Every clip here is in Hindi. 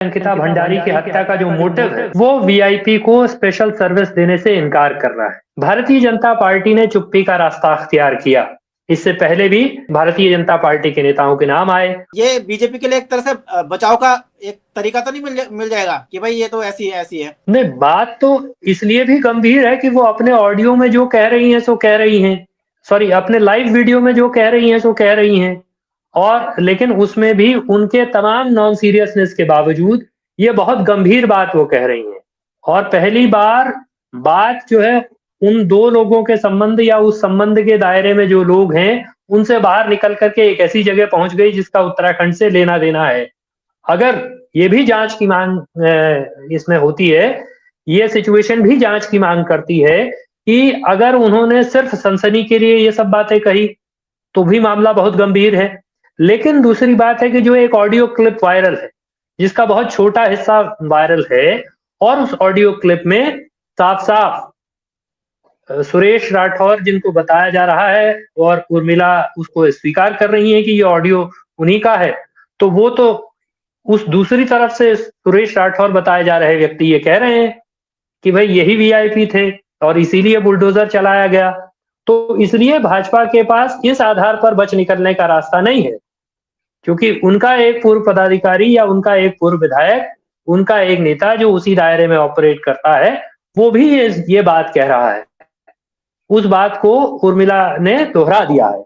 अंकिता भंडारी की हत्या का जो मोटिव है वो वीआईपी को स्पेशल सर्विस देने से इनकार कर रहा है। भारतीय जनता पार्टी ने चुप्पी का रास्ता अख्तियार किया। इससे पहले भी भारतीय जनता पार्टी के नेताओं के नाम आए। ये बीजेपी के लिए एक तरह से बचाव का एक तरीका तो नहीं मिल जाएगा कि भाई ये तो ऐसी है। नहीं, बात तो इसलिए भी गंभीर है कि वो अपने ऑडियो में जो कह रही हैं सो कह रही हैं, सॉरी अपने लाइव वीडियो में जो कह रही हैं सो कह रही हैं, और लेकिन उसमें भी उनके तमाम नॉन सीरियसनेस के बावजूद ये बहुत गंभीर बात वो कह रही हैं। और पहली बार बात जो है उन दो लोगों के संबंध या उस संबंध के दायरे में जो लोग हैं उनसे बाहर निकल करके एक ऐसी जगह पहुंच गई जिसका उत्तराखंड से लेना देना है। अगर ये भी जांच की मांग इसमें होती है, ये सिचुएशन भी जांच की मांग करती है कि अगर उन्होंने सिर्फ सनसनी के लिए ये सब बातें कही तो भी मामला बहुत गंभीर है। लेकिन दूसरी बात है कि जो एक ऑडियो क्लिप वायरल है जिसका बहुत छोटा हिस्सा वायरल है और उस ऑडियो क्लिप में साफ साफ सुरेश राठौर जिनको बताया जा रहा है और उर्मिला उसको स्वीकार कर रही है कि ये ऑडियो उन्हीं का है, तो वो तो उस दूसरी तरफ से सुरेश राठौर बताए जा रहे व्यक्ति ये कह रहे हैं कि भाई यही वीआईपी थे और इसीलिए बुलडोजर चलाया गया। तो इसलिए भाजपा के पास इस आधार पर बच निकलने का रास्ता नहीं है, क्योंकि उनका एक पूर्व पदाधिकारी या उनका एक पूर्व विधायक, उनका एक नेता जो उसी दायरे में ऑपरेट करता है, वो भी ये बात कह रहा है। उस बात को उर्मिला ने दोहरा दिया है।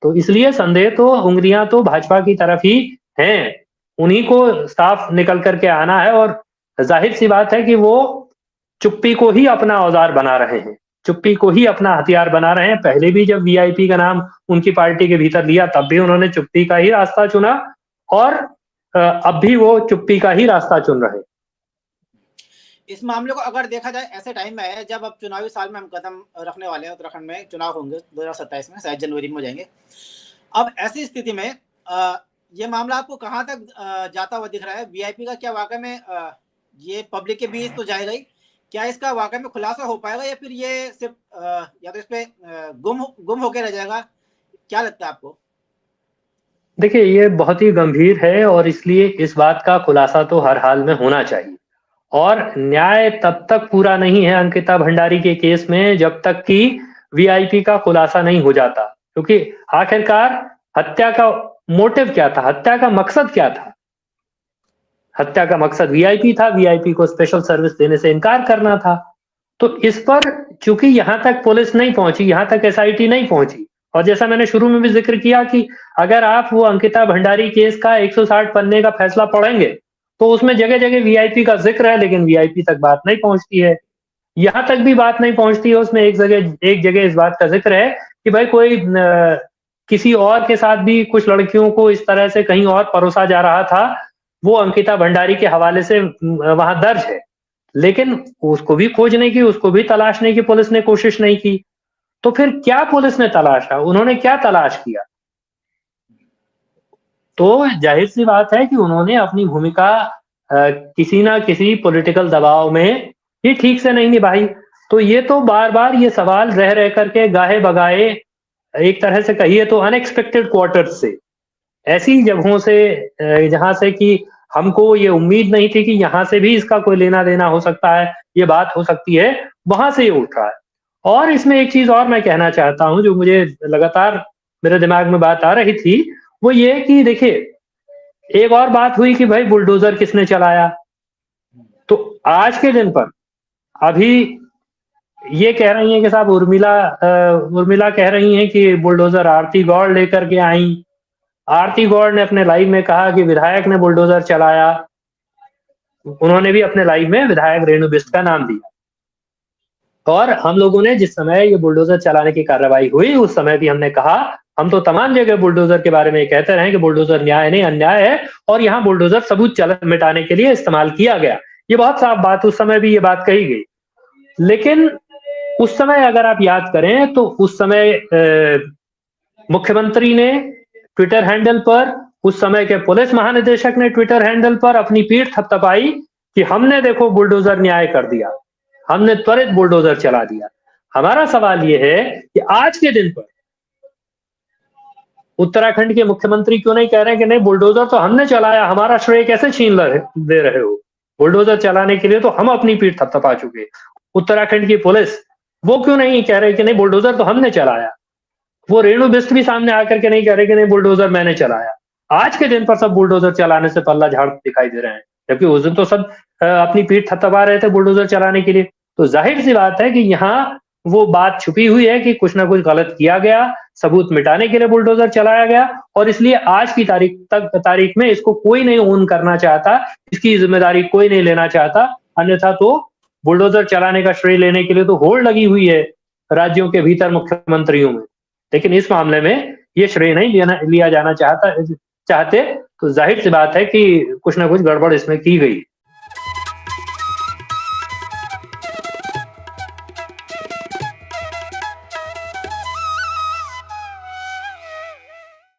तो इसलिए संदेह तो उंगलियां तो भाजपा की तरफ ही हैं, उन्हीं को साफ निकल करके आना है। और जाहिर सी बात है कि वो चुप्पी को ही अपना औजार बना रहे हैं, चुप्पी को ही अपना हथियार बना रहे हैं। पहले भी जब वीआईपी का नाम उनकी पार्टी के भीतर लिया तब भी उन्होंने चुप्पी का ही रास्ता चुना और अब भी वो चुप्पी का ही रास्ता चुन रहे हैं। इस मामले को अगर देखा जाए ऐसे टाइम में है जब अब चुनावी साल में हम कदम रखने वाले हैं, उत्तराखंड में चुनाव होंगे 2027 में, शायद जनवरी में हो जाएंगे। अब ऐसी स्थिति में ये मामला आपको कहां तक जाता हुआ दिख रहा है? वीआईपी का क्या वाकई में ये पब्लिक के बीच तो जाएगा ही, क्या इसका वाकई में खुलासा हो पाएगा या फिर ये सिर्फ या तो इस पे गुम होकर रह जाएगा? क्या लगता है आपको? देखिए, ये बहुत ही गंभीर है और इसलिए इस बात का खुलासा तो हर हाल में होना चाहिए। और न्याय तब तक पूरा नहीं है अंकिता भंडारी के केस में जब तक कि वीआईपी का खुलासा नहीं हो जाता, क्योंकि आखिरकार हत्या का मोटिव क्या था, हत्या का मकसद क्या था? हत्या का मकसद वीआईपी था, वीआईपी को स्पेशल सर्विस देने से इनकार करना था। तो इस पर चूंकि यहां तक पुलिस नहीं पहुंची, यहां तक एसआईटी नहीं पहुंची, और जैसा मैंने शुरू में भी जिक्र किया कि अगर आप वो अंकिता भंडारी केस का 160 पन्ने का फैसला पढ़ेंगे तो उसमें जगह जगह वीआईपी का जिक्र है, लेकिन वीआईपी तक बात नहीं पहुंचती है। यहां तक भी बात नहीं पहुंचती है, उसमें एक जगह इस बात का जिक्र है कि भाई कोई किसी और के साथ भी कुछ लड़कियों को इस तरह से कहीं और परोसा जा रहा था, वो अंकिता भंडारी के हवाले से वहां दर्ज है, लेकिन उसको भी खोजने की, उसको भी तलाशने की पुलिस ने कोशिश नहीं की। तो फिर क्या पुलिस ने तलाशा, उन्होंने क्या तलाश किया? तो जाहिर सी बात है कि उन्होंने अपनी भूमिका किसी ना किसी पॉलिटिकल दबाव में ही ठीक से नहीं निभाई। तो ये तो बार बार ये सवाल रह रह करके गाहे बगाए, एक तरह से कहिए तो अनएक्सपेक्टेड क्वार्टर्स से, ऐसी जगहों से जहां से कि हमको ये उम्मीद नहीं थी कि यहां से भी इसका कोई लेना देना हो सकता है, ये बात हो सकती है, वहां से ये उठ रहा है। और इसमें एक चीज और मैं कहना चाहता हूं जो मुझे लगातार मेरे दिमाग में बात आ रही थी, वो ये कि देखिए, एक और बात हुई कि भाई बुलडोजर किसने चलाया। तो आज के दिन पर अभी ये कह रही हैं कि साहब उर्मिला कह रही हैं कि बुलडोजर आरती गौड़ लेकर के आई। आरती गौड़ ने अपने लाइव में कहा कि विधायक ने बुलडोजर चलाया। उन्होंने भी अपने लाइव में विधायक रेणु बिष्ट का नाम दिया। और हम लोगों ने जिस समय ये बुलडोजर चलाने की कार्रवाई हुई उस समय भी हमने कहा, हम तो तमाम जगह बुलडोजर के बारे में कहते रहे कि बुलडोजर न्याय नहीं अन्याय है और यहाँ बुलडोजर सबूत मिटाने के लिए इस्तेमाल किया गया। ये बहुत साफ बात, उस समय भी ये बात कही गई। लेकिन उस समय अगर आप याद करें तो उस समय मुख्यमंत्री ने ट्विटर हैंडल पर, उस समय के पुलिस महानिदेशक ने ट्विटर हैंडल पर अपनी पीठ थपथपाई कि हमने देखो बुलडोजर न्याय कर दिया, हमने त्वरित बुलडोजर चला दिया। हमारा सवाल यह है कि आज के दिन पर उत्तराखंड के मुख्यमंत्री क्यों नहीं कह रहे हैं कि नहीं बुलडोजर तो हमने चलाया, हमारा श्रेय कैसे छीन दे रहे हो? बुलडोजर चलाने के लिए तो हम अपनी पीठ थपथपा चुके। उत्तराखंड की पुलिस वो क्यों नहीं कह रहे कि नहीं बुलडोजर तो हमने चलाया? वो रेणु बिस्ट भी सामने आकर के नहीं कह रहे कि नहीं बुलडोजर मैंने चलाया। आज के दिन पर सब बुलडोजर चलाने से पल्ला झाड़ दिखाई दे रहे हैं, जबकि उस दिन तो सब अपनी पीठ थपथपा रहे थे बुलडोजर चलाने के लिए। तो जाहिर सी बात है कि यहाँ वो बात छुपी हुई है कि कुछ ना कुछ गलत किया गया, सबूत मिटाने के लिए बुलडोजर चलाया गया, और इसलिए आज की तारीख में इसको कोई नहीं ओन करना चाहता, इसकी जिम्मेदारी कोई नहीं लेना चाहता। अन्यथा तो बुलडोजर चलाने का श्रेय लेने के लिए तो होड़ लगी हुई है राज्यों के भीतर मुख्यमंत्रियों में, लेकिन इस मामले में ये श्रेय नहीं लिया जाना चाहते, तो जाहिर सी बात है कि कुछ ना कुछ गड़बड़ इसमें की गई।